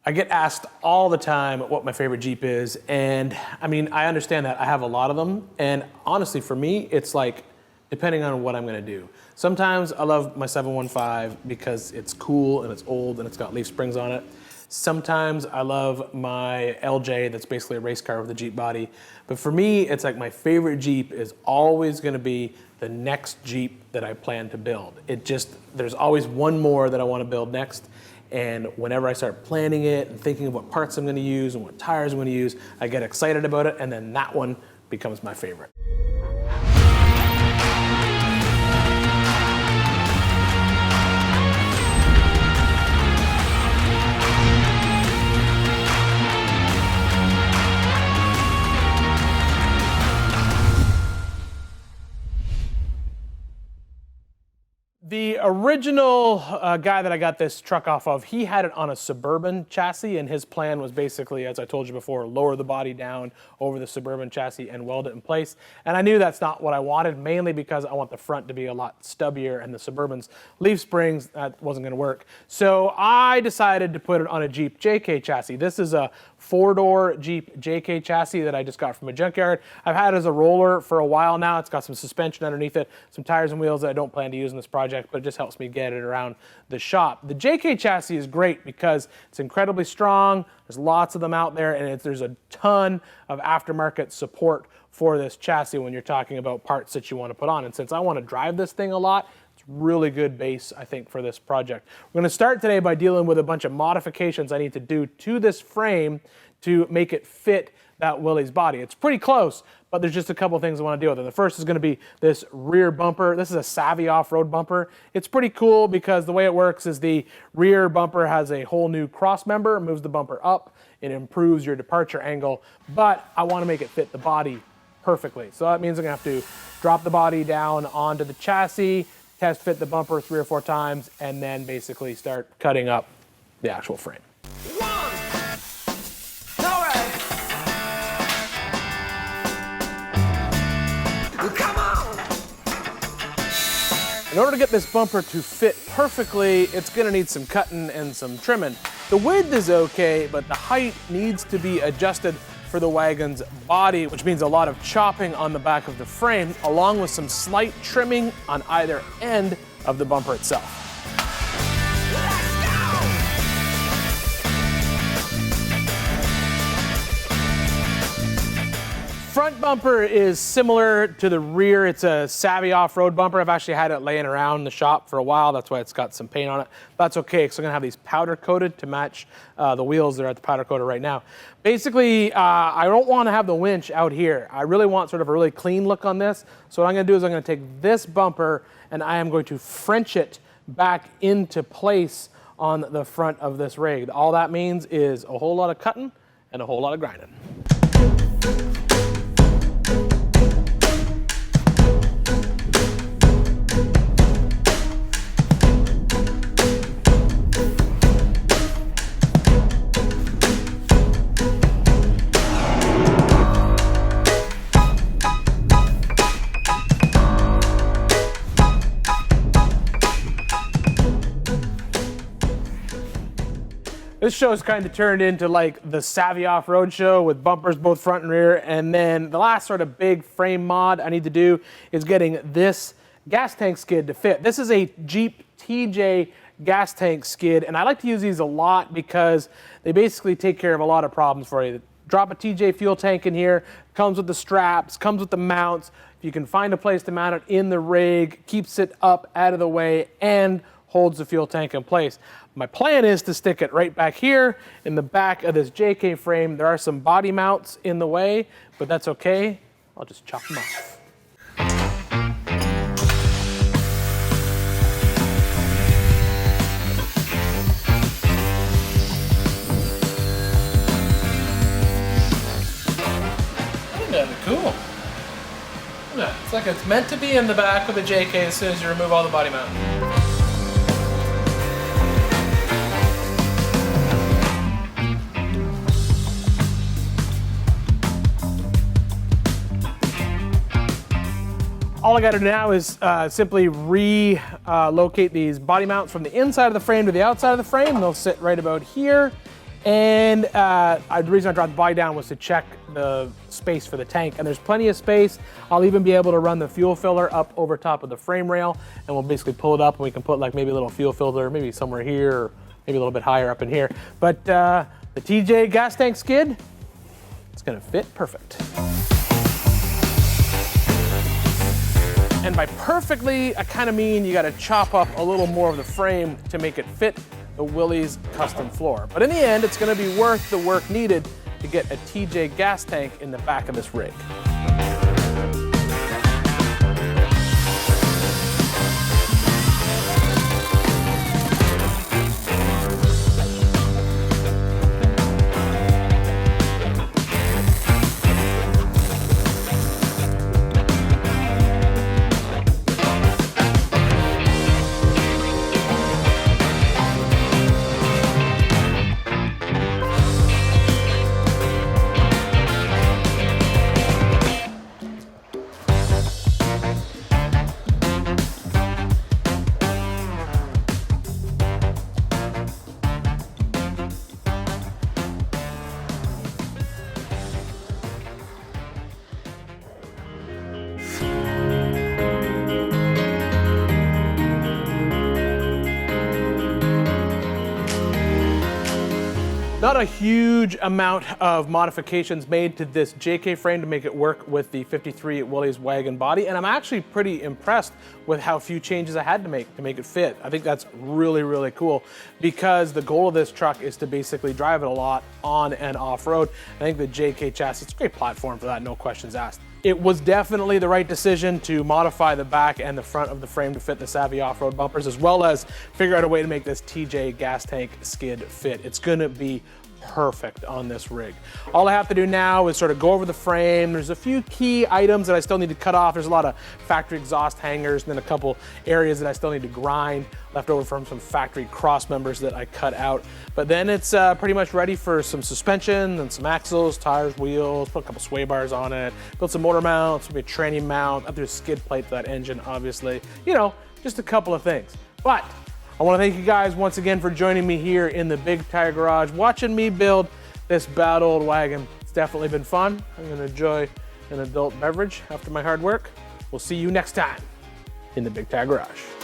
I get asked all the time what my favorite Jeep is, and I mean, I understand that. I have a lot of them, and honestly, for me, it's like, depending on what I'm gonna do. Sometimes I love my 715 because it's cool and it's old and it's got leaf springs on it. Sometimes I love my LJ that's basically a race car with a Jeep body. But for me, it's like my favorite Jeep is always gonna be the next Jeep that I plan to build. There's always one more that I wanna build next. And whenever I start planning it and thinking of what parts I'm gonna use and what tires I'm gonna use, I get excited about it, and then that one becomes my favorite. The original guy that I got this truck off of, he had it on a Suburban chassis, and his plan was basically, as I told you before, lower the body down over the Suburban chassis and weld it in place. And I knew that's not what I wanted, mainly because I want the front to be a lot stubbier, and the Suburban's leaf springs, that wasn't gonna work. So I decided to put it on a Jeep JK chassis. This is a 4-door Jeep JK chassis that I just got from a junkyard. I've had it as a roller for a while now. It's got some suspension underneath it, some tires and wheels that I don't plan to use in this project, but it just helps me get it around the shop. The JK chassis is great because it's incredibly strong. There's lots of them out there, and there's a ton of aftermarket support for this chassis when you're talking about parts that you want to put on. And since I want to drive this thing a lot, it's really good base, I think, for this project. We're going to start today by dealing with a bunch of modifications I need to do to this frame to make it fit that Willys body. It's pretty close, but there's just a couple things I want to deal with. And the first is going to be this rear bumper. This is a Savvy off-road bumper. It's pretty cool because the way it works is the rear bumper has a whole new cross member, moves the bumper up, it improves your departure angle, but I want to make it fit the body perfectly. So that means I'm going to have to drop the body down onto the chassis, test fit the bumper 3 or 4 times, and then basically start cutting up the actual frame. In order to get this bumper to fit perfectly, it's gonna need some cutting and some trimming. The width is okay, but the height needs to be adjusted for the wagon's body, which means a lot of chopping on the back of the frame, along with some slight trimming on either end of the bumper itself. Front bumper is similar to the rear. It's a Savvy off-road bumper. I've actually had it laying around the shop for a while. That's why it's got some paint on it. That's okay, because I'm gonna have these powder coated to match the wheels that are at the powder coater right now. Basically, I don't wanna have the winch out here. I really want sort of a really clean look on this. So what I'm gonna do is I'm gonna take this bumper and I am going to French it back into place on the front of this rig. All that means is a whole lot of cutting and a whole lot of grinding. This show's kind of turned into like the Savvy off-road show with bumpers both front and rear. And then the last sort of big frame mod I need to do is getting this gas tank skid to fit. This is a Jeep TJ gas tank skid, and I like to use these a lot because they basically take care of a lot of problems for you. Drop a TJ fuel tank in here, comes with the straps, comes with the mounts. If you can find a place to mount it in the rig, keeps it up out of the way, and holds the fuel tank in place. My plan is to stick it right back here in the back of this JK frame. There are some body mounts in the way, but that's okay. I'll just chop them off. Cool. Look at that. It's like it's meant to be in the back of the JK as soon as you remove all the body mount. All I got to do now is simply relocate these body mounts from the inside of the frame to the outside of the frame. They'll sit right about here. And the reason I dropped the body down was to check the space for the tank, and there's plenty of space. I'll even be able to run the fuel filler up over top of the frame rail, and we'll basically pull it up, and we can put like maybe a little fuel filter, maybe somewhere here, or maybe a little bit higher up in here. But the TJ gas tank skid, it's gonna fit perfect. And by perfectly, I kind of mean you got to chop up a little more of the frame to make it fit the Willys custom floor. But in the end, it's going to be worth the work needed to get a TJ gas tank in the back of this rig. Not a huge amount of modifications made to this JK frame to make it work with the 53 Willys wagon body, and I'm actually pretty impressed with how few changes I had to make it fit. I think that's really, really cool, because the goal of this truck is to basically drive it a lot on and off-road. I think the JK chassis, it's a great platform for that, no questions asked. It was definitely the right decision to modify the back and the front of the frame to fit the Savvy off-road bumpers, as well as figure out a way to make this TJ gas tank skid fit. It's gonna be perfect on this rig. All I have to do now is sort of go over the frame. There's a few key items that I still need to cut off. There's a lot of factory exhaust hangers, and then a couple areas that I still need to grind, left over from some factory cross members that I cut out. But then it's pretty much ready for some suspension and some axles, tires, wheels, put a couple sway bars on it, build some motor mounts, maybe a tranny mount, up to a skid plate for that engine, obviously. You know, just a couple of things. But I want to thank you guys once again for joining me here in the Big Tire Garage, watching me build this bad old wagon. It's definitely been fun. I'm going to enjoy an adult beverage after my hard work. We'll see you next time in the Big Tire Garage.